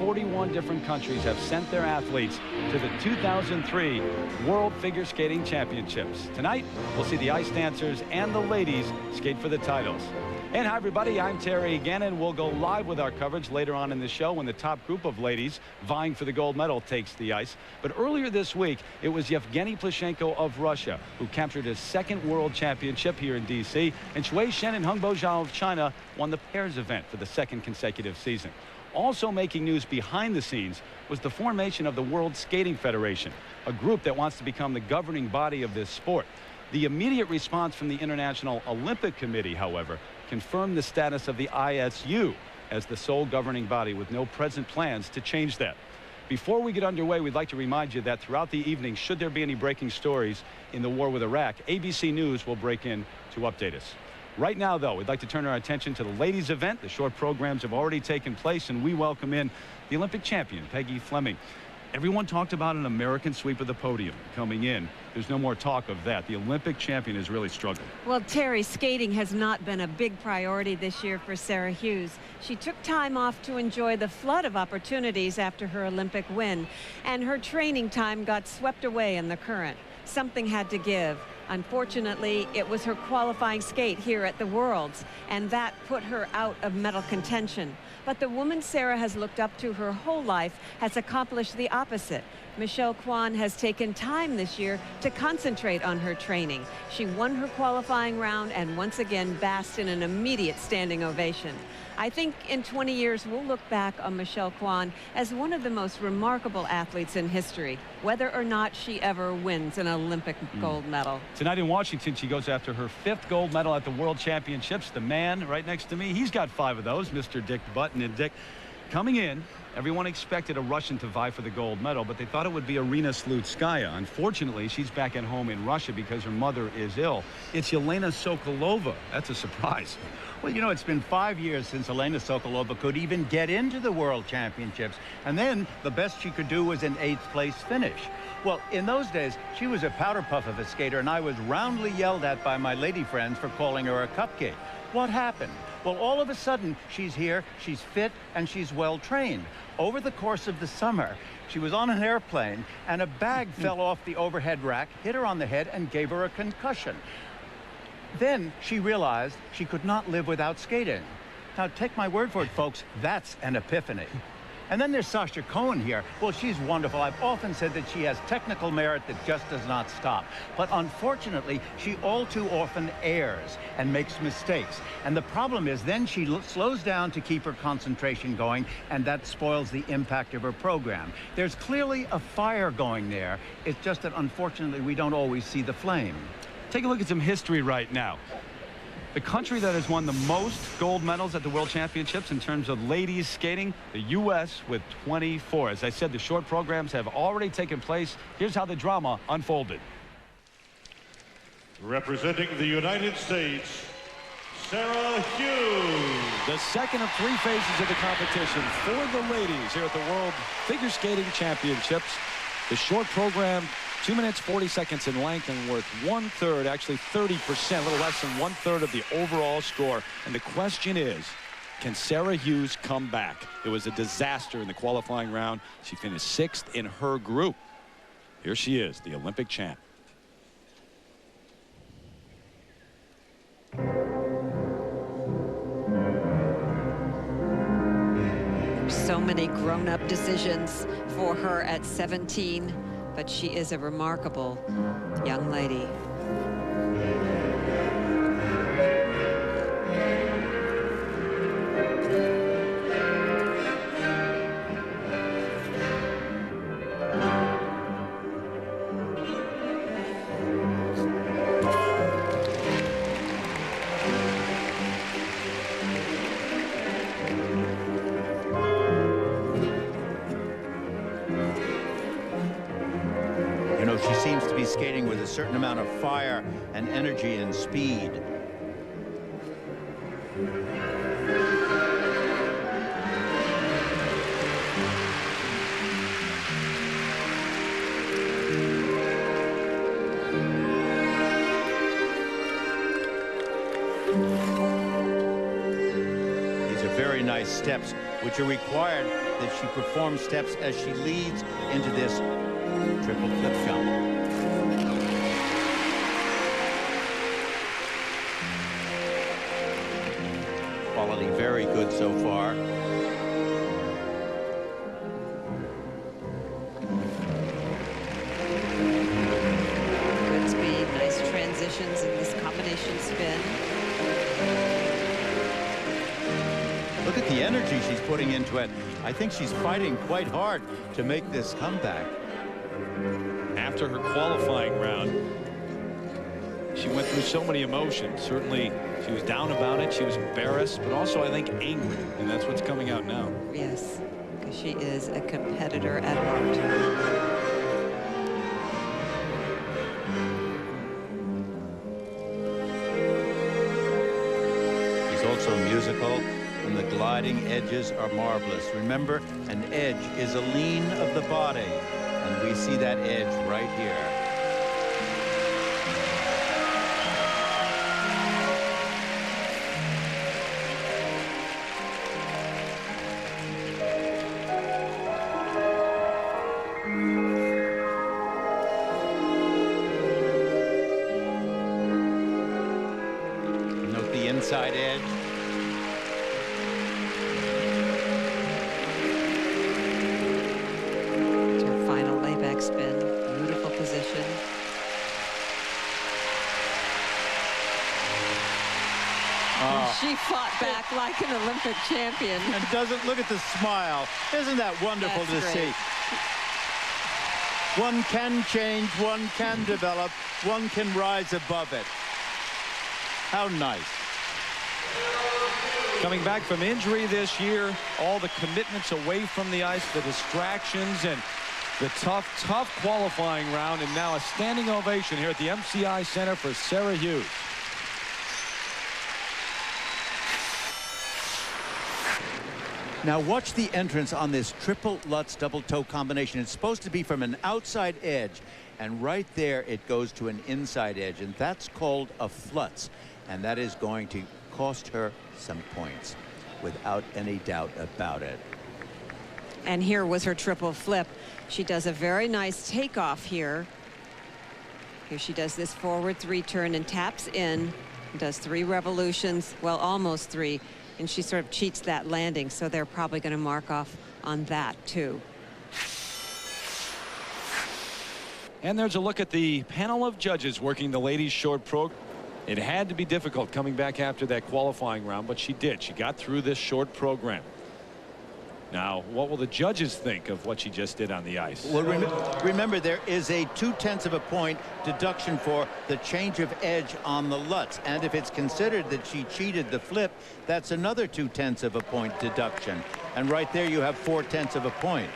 41 different countries have sent their athletes to the 2003 World Figure Skating Championships. Tonight, we'll see the ice dancers and the ladies skate for the titles. And hi, everybody. I'm Terry Gannon. We'll go live with our coverage later on in the show when the top group of ladies vying for the gold medal takes the ice. But earlier this week, it was Yevgeny Plushenko of Russia who captured his second world championship here in D.C. And Shui Shen and Hengbo Zhao of China won the pairs event for the second consecutive season. Also making news behind the scenes was the formation of the World Skating Federation, a group that wants to become the governing body of this sport. The immediate response from the International Olympic Committee, however, confirmed the status of the ISU as the sole governing body with no present plans to change that. Before we get underway, we'd like to remind you that throughout the evening, should there be any breaking stories in the war with Iraq, ABC News will break in to update us. Right now, though, we'd like to turn our attention to the ladies' event. The short programs have already taken place, and we welcome in the Olympic champion, Peggy Fleming. Everyone talked about an American sweep of the podium coming in. There's no more talk of that. The Olympic champion has really struggled. Well, Terry, skating has not been a big priority this year for Sarah Hughes. She took time off to enjoy the flood of opportunities after her Olympic win, and her training time got swept away in the current. Something had to give. Unfortunately, it was her qualifying skate here at the Worlds, and that put her out of medal contention. But the woman Sarah has looked up to her whole life has accomplished the opposite. Michelle Kwan has taken time this year to concentrate on her training. She won her qualifying round and once again basked in an immediate standing ovation. I think in 20 years we'll look back on Michelle Kwan as one of the most remarkable athletes in history, whether or not she ever wins an Olympic gold medal. Tonight in Washington, she goes after her 5th gold medal at the World Championships. The man right next to me, he's got 5 of those, Mr. Dick Button. And Dick, coming in, everyone expected a Russian to vie for the gold medal, but they thought it would be Irina Slutskaya. Unfortunately, she's back at home in Russia because her mother is ill. It's Yelena Sokolova. That's a surprise. Well, you know, it's been 5 years since Elena Sokolova could even get into the World Championships. And then the best she could do was an 8th place finish. Well, in those days, she was a powder puff of a skater, and I was roundly yelled at by my lady friends for calling her a cupcake. What happened? Well, all of a sudden, she's here, she's fit, and she's well trained. Over the course of the summer, she was on an airplane, and a bag fell off the overhead rack, hit her on the head, and gave her a concussion. Then she realized she could not live without skating. Now, take my word for it, folks, that's an epiphany. And then there's Sasha Cohen here. Well, she's wonderful. I've often said that she has technical merit that just does not stop. But unfortunately, she all too often errs and makes mistakes. And the problem is then she slows down to keep her concentration going, and that spoils the impact of her program. There's clearly a fire going there. It's just that, unfortunately, we don't always see the flame. Take a look at some history right now. The country that has won the most gold medals at the World Championships in terms of ladies skating, the U.S. with 24. As I said, the short programs have already taken place. Here's how the drama unfolded. Representing the United States, Sarah Hughes. The second of 3 phases of the competition for the ladies here at the World Figure Skating Championships. The short program, 2 minutes 40 seconds in length and worth 1/3, actually 30%, a little less than 1/3 of the overall score. And the question is, can Sarah Hughes come back? It was a disaster in the qualifying round. She finished 6th in her group. Here she is, the Olympic champ. So many grown-up decisions for her at 17. But she is a remarkable young lady. She seems to be skating with a certain amount of fire and energy and speed. These are very nice steps, which are required that she performs steps as she leads into this triple flip jump. Quality very good so far. Good speed, nice transitions in this combination spin. Look at the energy she's putting into it. I think she's fighting quite hard to make this comeback. After her qualifying round, she went through so many emotions. Certainly she was down about it, she was embarrassed, but also I think angry, and that's what's coming out now. Yes, because she is a competitor at heart. Also musical, and the gliding edges are marvelous. Remember, an edge is a lean of the body, and we see that edge right here. Note the inside edge. Spin, beautiful position. She fought back like an Olympic champion. And doesn't look at the smile. Isn't that wonderful to see? One can change, one can develop, one can rise above it. How nice. Coming back from injury this year, all the commitments away from the ice, the distractions, and the tough qualifying round, and now a standing ovation here at the MCI Center for Sarah Hughes. Now watch the entrance on this triple Lutz double toe combination. It's supposed to be from an outside edge, and right there it goes to an inside edge, and that's called a flutz, and that is going to cost her some points without any doubt about it. And here was her triple flip. She does a very nice takeoff here. Here she does this forward 3 turn and taps in, does 3 revolutions, well, almost 3, and she sort of cheats that landing, so they're probably going to mark off on that too. And there's a look at the panel of judges working the ladies short program. It had to be difficult coming back after that qualifying round, but she did. She got through this short program. Now, what will the judges think of what she just did on the ice? Well, remember, there is a 0.2 of a point deduction for the change of edge on the Lutz. And if it's considered that she cheated the flip, that's another 0.2 of a point deduction. And right there, you have 0.4 of a point.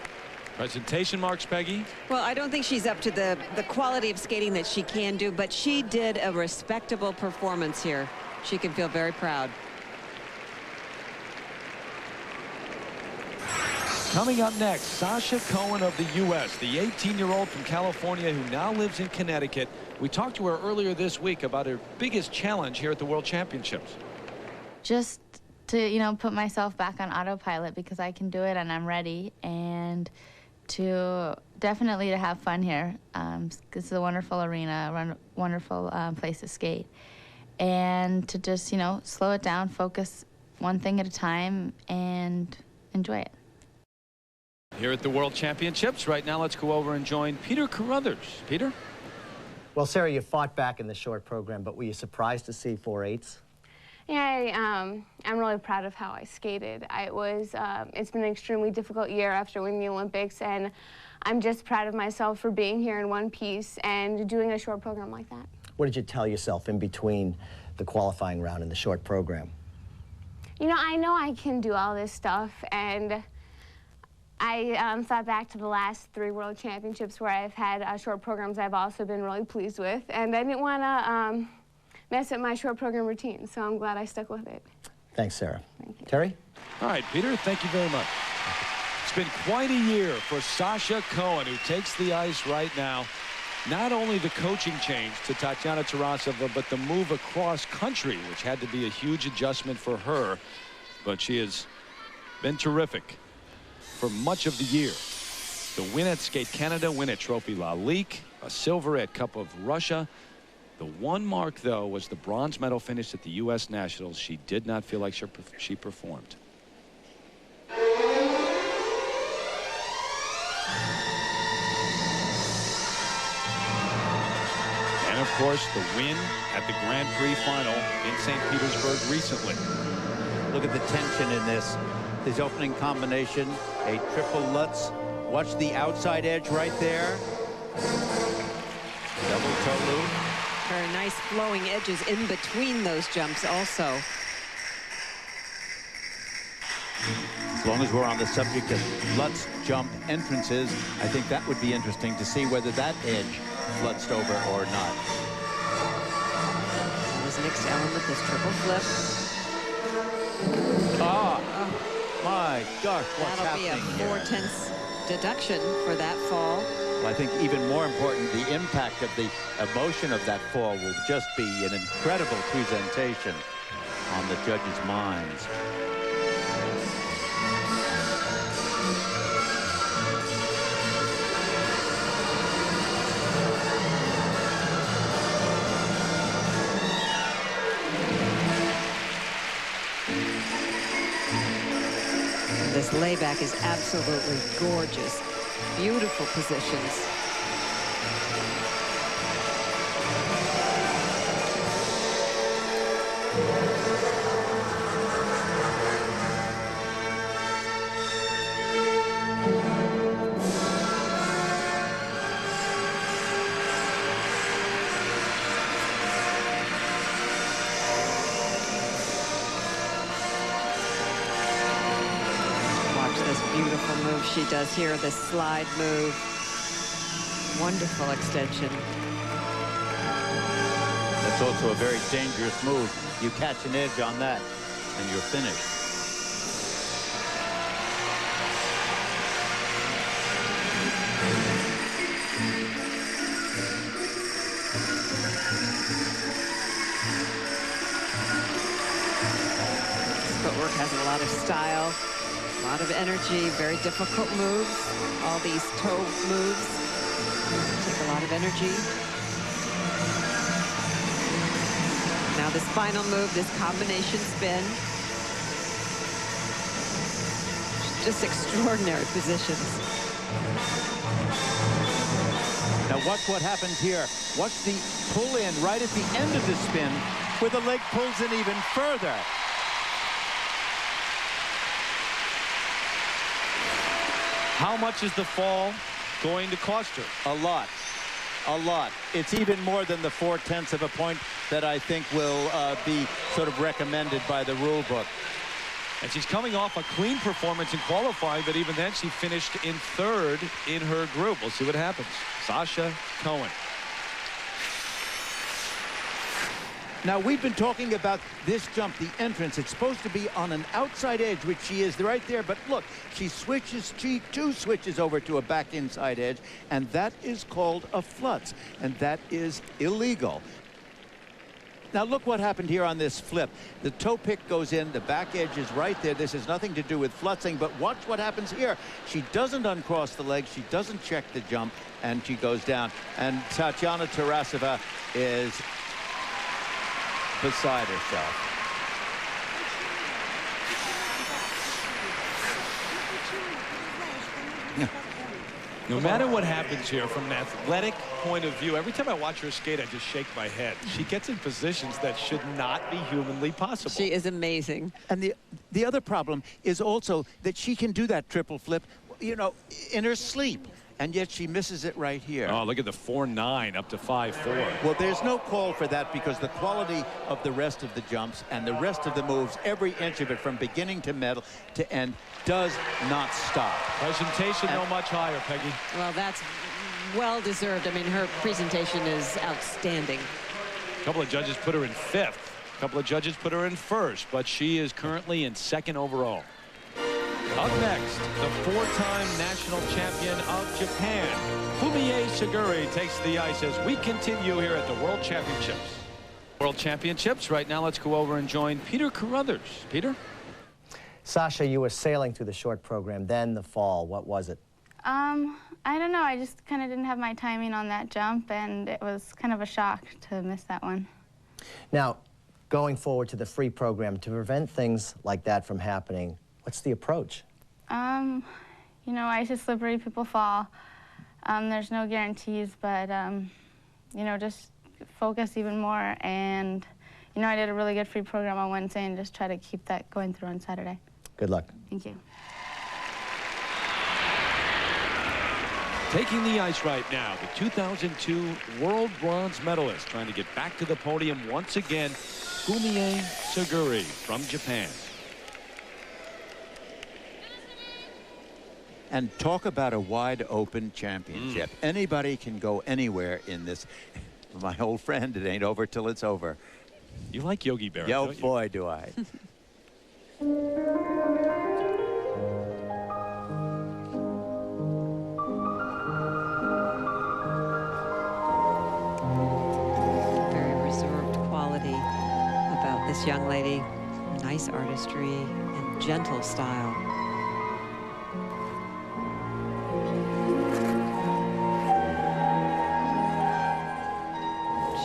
Presentation marks, Peggy? Well, I don't think she's up to the quality of skating that she can do, but she did a respectable performance here. She can feel very proud. Coming up next, Sasha Cohen of the U.S., the 18-year-old from California who now lives in Connecticut. We talked to her earlier this week about her biggest challenge here at the World Championships. Just to, you know, put myself back on autopilot because I can do it and I'm ready, and to definitely to have fun here. This is a wonderful arena, wonderful place to skate. And to just, you know, slow it down, focus one thing at a time, and enjoy it. Here at the World Championships, right now let's go over and join Peter Carruthers. Peter? Well, Sarah, you fought back in the short program, but were you surprised to see 4.8s? Yeah, I'm really proud of how I skated. It's been an extremely difficult year after winning the Olympics, and I'm just proud of myself for being here in one piece and doing a short program like that. What did you tell yourself in between the qualifying round and the short program? You know I can do all this stuff, and I thought back to the last 3 World Championships where I've had short programs I've also been really pleased with, and I didn't want to mess up my short program routine, so I'm glad I stuck with it. Thanks, Sarah. Thank you. Terry? All right, Peter, thank you very much. It's been quite a year for Sasha Cohen, who takes the ice right now. Not only the coaching change to Tatiana Tarasova, but the move across country, which had to be a huge adjustment for her, but she has been terrific. for much of the year. The win at Skate Canada, win at Trophy La Ligue, a silver at Cup of Russia. The one mark, though, was the bronze medal finish at the U.S. Nationals. She did not feel like she performed. And, of course, the win at the Grand Prix final in St. Petersburg recently. Look at the tension in this. This opening combination, a triple Lutz. Watch the outside edge right there. Double toe loop. Very nice flowing edges in between those jumps also. As long as we're on the subject of Lutz jump entrances, I think that would be interesting to see whether that edge Lutzed over or not. This next element, this triple flip. Ah, my gosh, what's That'll be a happening here? 4/10 deduction for that fall. Well, I think even more important, the impact of the emotion of that fall will just be an incredible presentation on the judges' minds. This layback is absolutely gorgeous. Beautiful positions. Beautiful move she does here, the slide move. Wonderful extension. That's also a very dangerous move. You catch an edge on that and you're finished. This footwork has a lot of style. A lot of energy, very difficult moves. All these toe moves take a lot of energy. Now this final move, this combination spin. Just extraordinary positions. Now watch what happens here. Watch the pull in right at the end of the spin where the leg pulls in even further. How much is the fall going to cost her? A lot. A lot. It's even more than the 4/10 of a point that I think will be sort of recommended by the rule book. And she's coming off a clean performance in qualifying, but even then she finished in third in her group. We'll see what happens. Sasha Cohen. Now, we've been talking about this jump, the entrance. It's supposed to be on an outside edge, which she is right there. But look, she two switches over to a back inside edge, and that is called a flutz, and that is illegal. Now, look what happened here on this flip. The toe pick goes in, the back edge is right there. This has nothing to do with flutzing, but watch what happens here. She doesn't uncross the leg, she doesn't check the jump, and she goes down. And Tatiana Tarasova is beside herself. No matter what happens here from an athletic point of view, every time I watch her skate, I just shake my head. She gets in positions that should not be humanly possible. She is amazing. And the other problem is also that she can do that triple flip, you know, in her sleep. And yet she misses it right here. Oh, look at the 4.9 up to 5.4. Well, there's no call for that because the quality of the rest of the jumps and the rest of the moves, every inch of it from beginning to middle to end, does not stop. Presentation no much higher, Peggy. Well, that's well deserved. I mean, her presentation is outstanding. A couple of judges put her in 5th. A couple of judges put her in 1st, but she is currently in 2nd overall. Up next, the 4-time national champion of Japan, Fumie Suguri, takes the ice as we continue here at the World Championships. World Championships. Right now, let's go over and join Peter Carruthers. Peter? Sasha, you were sailing through the short program, then the fall. What was it? I don't know. I just kind of didn't have my timing on that jump, and it was kind of a shock to miss that one. Now, going forward to the free program, to prevent things like that from happening, what's the approach? You know, ice is slippery, people fall. There's no guarantees, but, you know, just focus even more. And, you know, I did a really good free program on Wednesday and just try to keep that going through on Saturday. Good luck. Thank you. Taking the ice right now, the 2002 world bronze medalist, trying to get back to the podium once again, Fumie Suguri from Japan. And talk about a wide open championship. Anybody can go anywhere in this. My old friend, it ain't over till it's over. You like Yogi Berra, Yo, don't you? boy, do I. Very reserved quality about this young lady. Nice artistry and gentle style.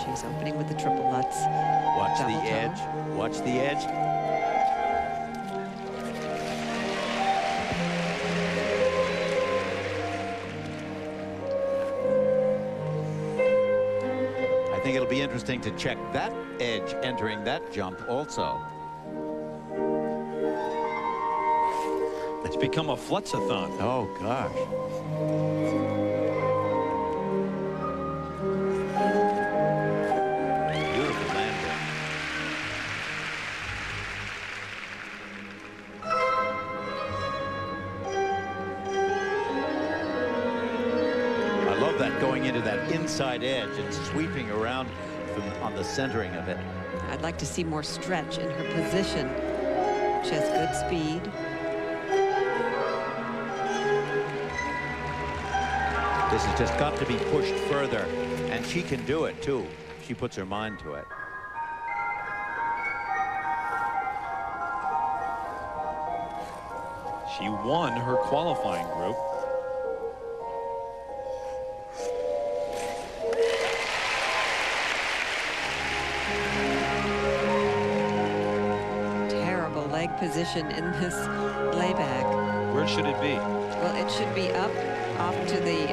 She's opening with the triple Lutz. Watch the Double toe. edge. Watch the edge. I think it'll be interesting to check that edge entering that jump also. It's become a flutzathon. Oh, gosh. Beautiful landing. I love that going into that inside edge and sweeping around on the centering of it. I'd like to see more stretch in her position. She has good speed. This has just got to be pushed further, and she can do it too. She puts her mind to it. She won her qualifying group. Terrible leg position in this layback. Where should it be? Well, it should be up, off to the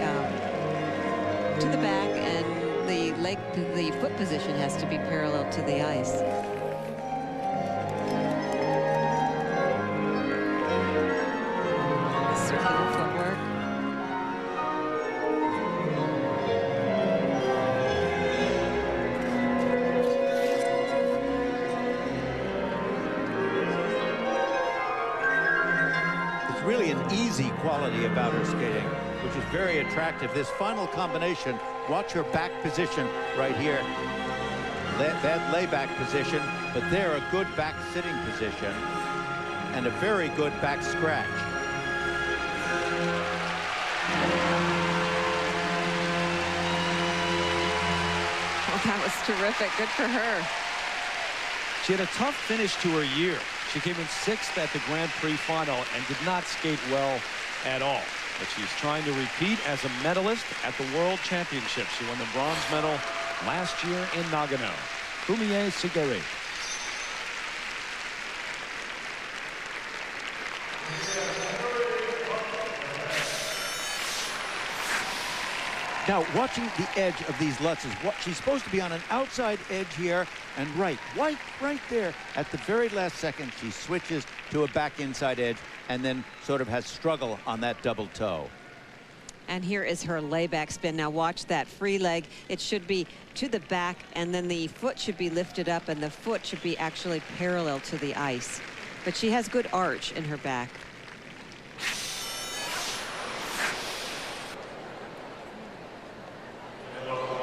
back, and the foot position has to be parallel to the ice. Circular footwork. It's really an easy quality about her skating, which is very attractive. This final combination, watch her back position right here. That layback position, but there a good back sitting position and a very good back scratch. Oh, that was terrific. Good for her. She had a tough finish to her year. She came in 6th at the Grand Prix final and did not skate well at all. But she's trying to repeat as a medalist at the World Championships. She won the bronze medal last year in Nagano. Fumie Suguri. Now, watching the edge of these Lutzes, she's supposed to be on an outside edge here, and right there at the very last second, she switches to a back inside edge and then sort of has struggle on that double toe. And here is her layback spin. Now watch that free leg. It should be to the back, and then the foot should be lifted up, and the foot should be actually parallel to the ice. But she has good arch in her back.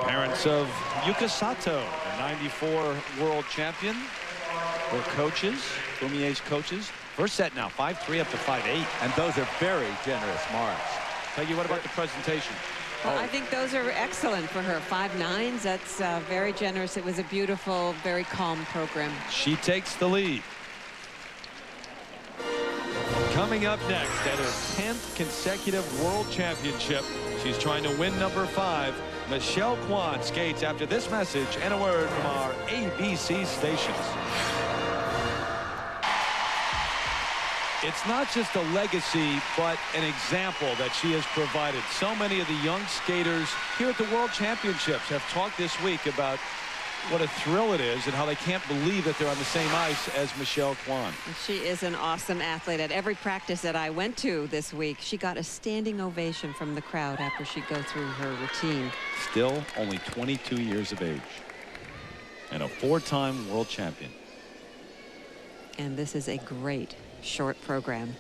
Parents of Yuka Sato, the '94 world champion. Her coaches, Fumie's coaches. First set now, 5-3 up to 5-8. And those are very generous marks. Peggy, what about the presentation? Well, I think those are excellent for her. 5.9s, that's very generous. It was a beautiful, very calm program. She takes the lead. Coming up next, at her 10th consecutive World Championship, she's trying to win number 5. Michelle Kwan skates after this message and a word from our ABC stations. It's not just a legacy, but an example that she has provided. So many of the young skaters here at the World Championships have talked this week about what a thrill it is and how they can't believe that they're on the same ice as Michelle Kwan. She is an awesome athlete. At every practice that I went to this week, she got a standing ovation from the crowd after she'd go through her routine. Still only 22 years of age and a 4-time world champion. And this is a great short program.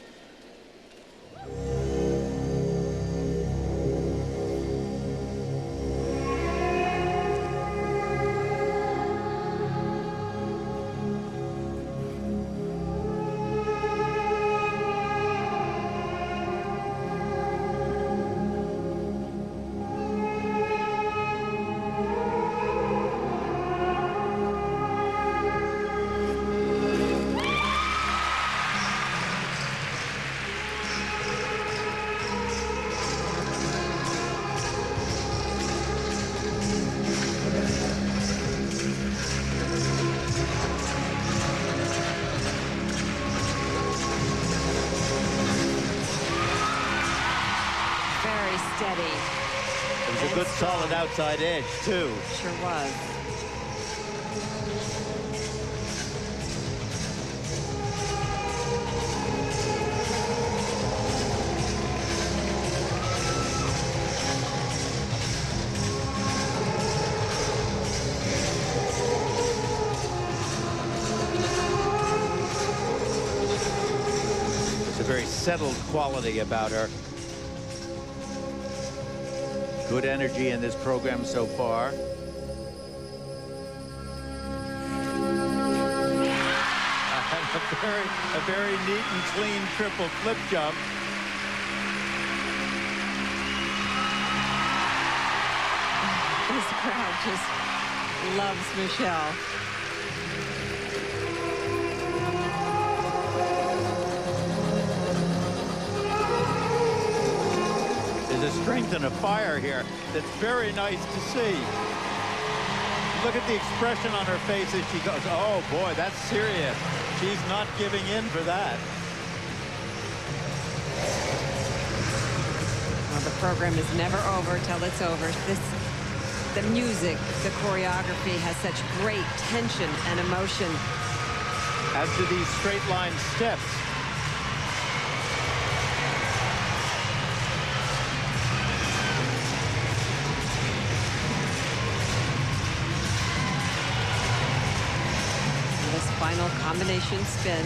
Steady. It was a good solid outside edge too. Sure was. There's a very settled quality about her. Good energy in this program so far. A very neat and clean triple flip jump. This crowd just loves Michelle. There's a strength and a fire here that's very nice to see. Look at the expression on her face as she goes, oh boy, that's serious. She's not giving in for that. Well, the program is never over till it's over. The music, the choreography has such great tension and emotion. As to these straight line steps, final combination spin.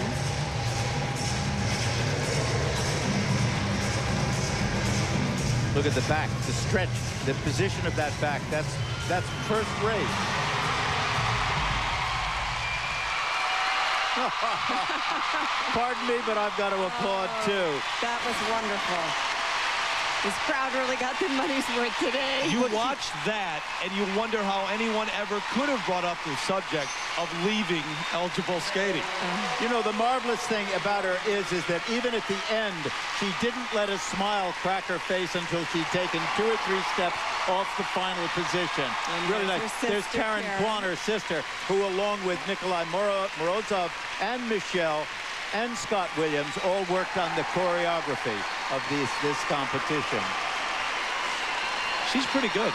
look at the back, the stretch, the position of that back. That's first rate. Pardon me, but I've got to applaud too. That was wonderful. This crowd really got their money's worth today. You watch that and you wonder how anyone ever could have brought up the subject of leaving eligible skating. You know, the marvelous thing about her is that even at the end, she didn't let a smile crack her face until she'd taken 2 or 3 steps off the final position. Really nice. There's Karen Kwan, her sister, who along with Nikolai Morozov and Michelle and Scott Williams all worked on the choreography of this competition. She's pretty good.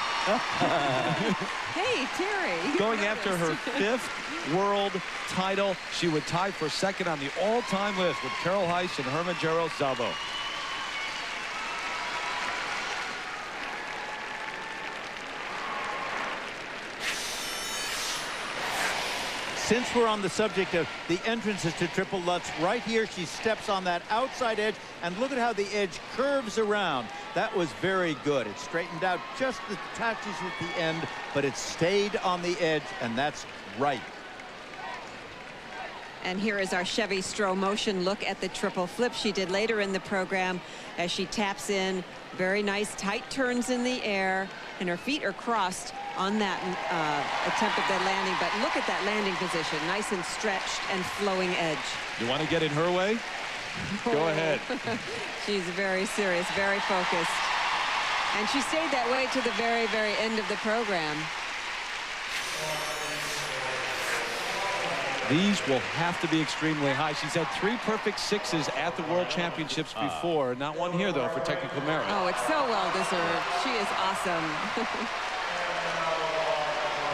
Hey, Terry. Going after her 5th world title, she would tie for 2nd on the all-time list with Carol Heiss and Hermanjaro Szabo. Since we're on the subject of the entrances to Triple Lutz, right here she steps on that outside edge, and look at how the edge curves around. That was very good. It straightened out just the touches at the end, but it stayed on the edge, and that's right. And here is our Chevy Stroh motion look at the triple flip she did later in the program as she taps in. Very nice tight turns in the air, and her feet are crossed on that attempt at that landing. But look at that landing position, nice and stretched and flowing edge. You want to get in her way? Go ahead. She's very serious, very focused. And she stayed that way to the very, very end of the program. These will have to be extremely high. She's had 3 perfect 6s at the World Championships before. Not one here, though, for technical merit. Oh, it's so well deserved. She is awesome.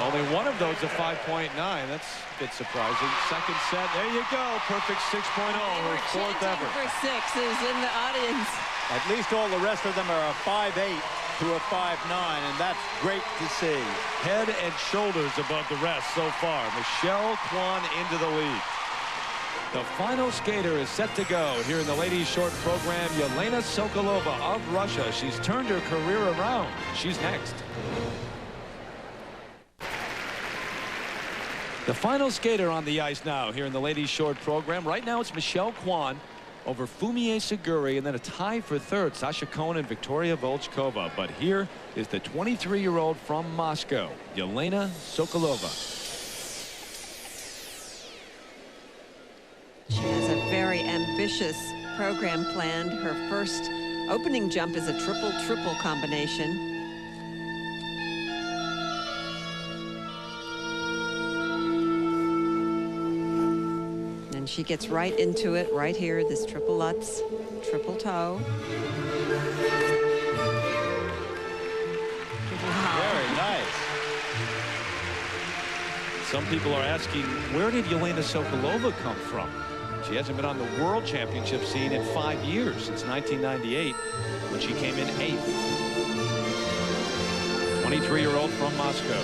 Only one of those a 5.9. That's a bit surprising. Second set. There you go. Perfect 6.0. Her 4th ever. For 6s in the audience. At least all the rest of them are a 5.8 to a 5.9, and that's great to see. Head and shoulders above the rest so far. Michelle Kwan into the lead. The final skater is set to go here in the ladies short program. Yelena Sokolova of Russia. She's turned her career around. She's next. The final skater on the ice now here in the ladies short program. Right now it's Michelle Kwan over Fumie Seguri, and then a tie for 3rd, Sasha Cohen and Victoria Volchkova. But here is the 23-year-old from Moscow, Yelena Sokolova. She has a very ambitious program planned. Her first opening jump is a triple-triple combination. And she gets right into it right here, this triple Lutz, triple toe. Very nice. Some people are asking, where did Yelena Sokolova come from? She hasn't been on the World Championship scene in 5 years, since 1998, when she came in 8th. 23-year-old from Moscow.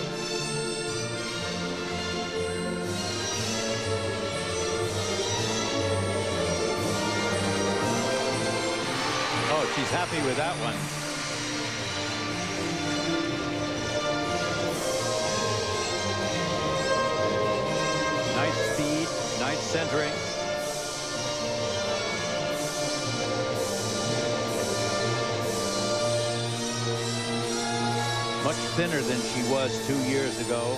Oh, she's happy with that one. Nice speed, nice centering. Much thinner than she was 2 years ago.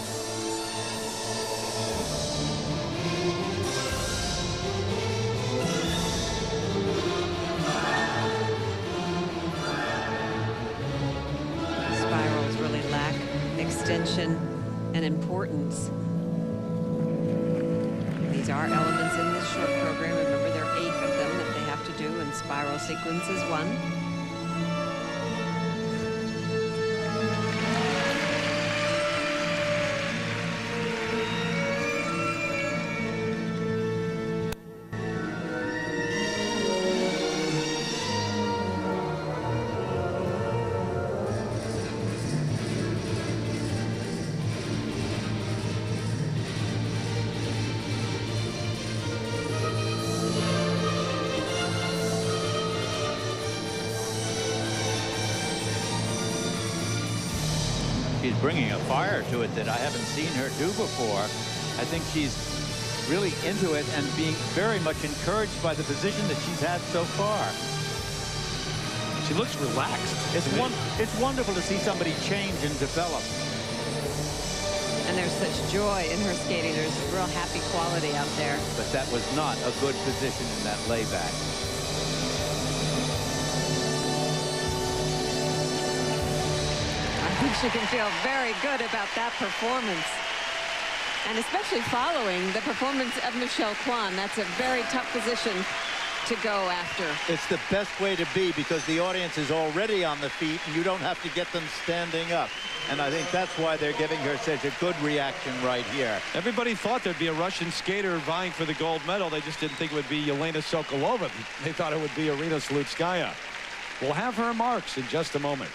Spirals really lack extension and importance. These are elements in this short program. Remember, there are 8 of them that they have to do, and spiral sequence is one. She's bringing a fire to it that I haven't seen her do before. I think she's really into it and being very much encouraged by the position that she's had so far. She looks relaxed. It's wonderful to see somebody change and develop. And there's such joy in her skating. There's real happy quality out there. But that was not a good position in that layback. I think she can feel very good about that performance. And especially following the performance of Michelle Kwan. That's a very tough position to go after. It's the best way to be because the audience is already on the feet and you don't have to get them standing up. And I think that's why they're giving her such a good reaction right here. Everybody thought there'd be a Russian skater vying for the gold medal. They just didn't think it would be Yelena Sokolova. They thought it would be Irina Slutskaya. We'll have her marks in just a moment.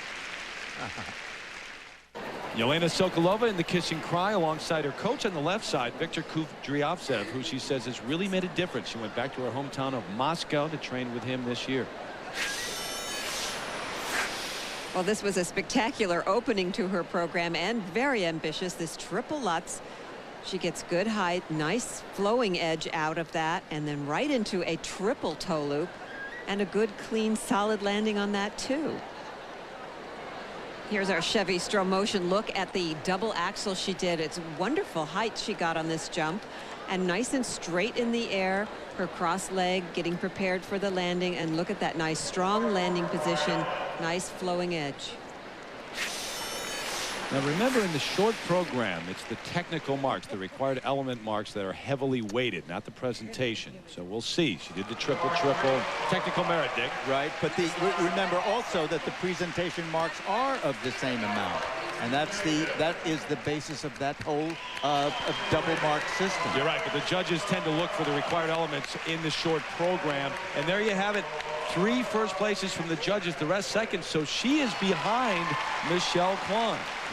Yelena Sokolova in the kiss and cry alongside her coach on the left side, Viktor Kudryavtsev, who she says has really made a difference. She went back to her hometown of Moscow to train with him this year. Well, this was a spectacular opening to her program and very ambitious. This triple Lutz. She gets good height, nice flowing edge out of that, and then right into a triple toe loop and a good, clean, solid landing on that, too. Here's our Chevy Stromotion look at the double axel she did. It's wonderful height she got on this jump. and nice and straight in the air. Her cross leg getting prepared for the landing, and look at that nice strong landing position. Nice flowing edge. Now remember, in the short program, it's the technical marks, the required element marks, that are heavily weighted, not the presentation. So we'll see. She did the triple, technical merit, Dick. Right, but remember also that the presentation marks are of the same amount. And that is the basis of that whole double mark system. You're right, but the judges tend to look for the required elements in the short program. And there you have it. 3 first places from the judges, the rest second. So she is behind Michelle Kwan.